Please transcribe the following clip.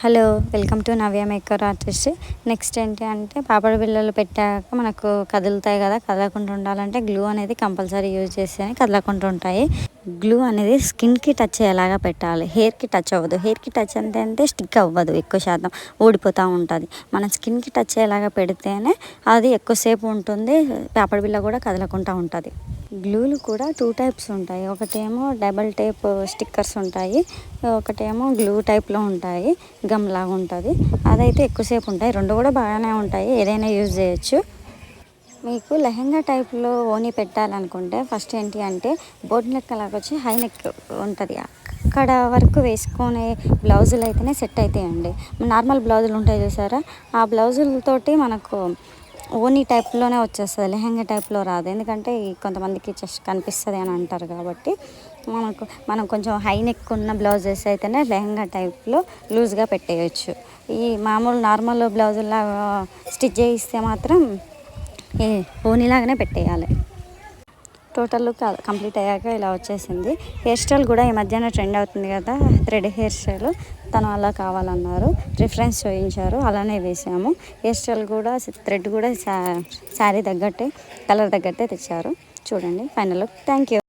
Hello, welcome to Navya maker artist. Next ఏంటి అంటే పాపడి బిళ్ళలు పెట్టాక మనకు కదులుతాయి కదా, కదలకుండా ఉండాలంటే గ్లూ అనేది కంపల్సరీ యూజ్ చేస్తేనే కదలకుండా ఉంటాయి. గ్లూ అనేది స్కిన్కి టచ్ అయ్యేలాగా పెట్టాలి, హెయిర్కి టచ్ అవ్వదు. హెయిర్కి టచ్ అంటే స్టిక్ అవ్వదు, ఎక్కువ శాతం ఊడిపోతూ ఉంటుంది. మన స్కిన్కి టచ్ అయ్యేలాగా పెడితేనే అది ఎక్కువసేపు ఉంటుంది, పాపడి బిళ్ళ కూడా కదలకుండా ఉంటుంది. గ్లూలు కూడా 2 టైప్స్ ఉంటాయి. ఒకటేమో డబల్ టేప్ స్టిక్కర్స్ ఉంటాయి, ఒకటేమో గ్లూ టైప్లో ఉంటాయి, గమ్ లాగా ఉంటుంది. అదైతే ఎక్కువసేపు ఉంటాయి. రెండు కూడా బాగానే ఉంటాయి, ఏదైనా యూజ్ చేయొచ్చు. మీకు లెహెంగా టైప్లో ఓని పెట్టాలనుకుంటే ఫస్ట్ ఏంటి అంటే బోట్ నెక్ లాగా వచ్చి హై నెక్ ఉంటుంది, అక్కడ వరకు వేసుకునే బ్లౌజులు అయితేనే సెట్ అవుతాయండి. నార్మల్ బ్లౌజులు ఉంటాయి చూసారా, ఆ బ్లౌజులతోటి మనకు ఓనీ టైప్లోనే వచ్చేస్తుంది, లెహెంగా టైప్లో రాదు. ఎందుకంటే కొంతమందికి చెస్ట్ కనిపిస్తుంది అని అంటారు కాబట్టి మనం కొంచెం హై నెక్ ఉన్న బ్లౌజెస్ అయితేనే లెహెంగా టైప్లో లూజ్గా పెట్టేయచ్చు. ఈ మామూలు నార్మల్ బ్లౌజుల్లాగా స్టిచ్ చేయిస్తే మాత్రం ఈ ఓనీలాగానే పెట్టేయాలి. టోటల్ లుక్ కంప్లీట్ అయ్యాక ఇలా వచ్చేసింది. హెయిర్ స్టైల్ కూడా ఈ మధ్యన ట్రెండ్ అవుతుంది కదా, థ్రెడ్ హెయిర్ స్టైల్. తను అలా కావాలన్నారు, రిఫరెన్స్ చూపించారు, అలానే వేసాము. హెయిర్ స్టైల్ కూడా థ్రెడ్ కూడా శారీ తగ్గట్టే, కలర్ తగ్గట్టే తెచ్చారు. చూడండి ఫైనల్ లుక్. Thank you.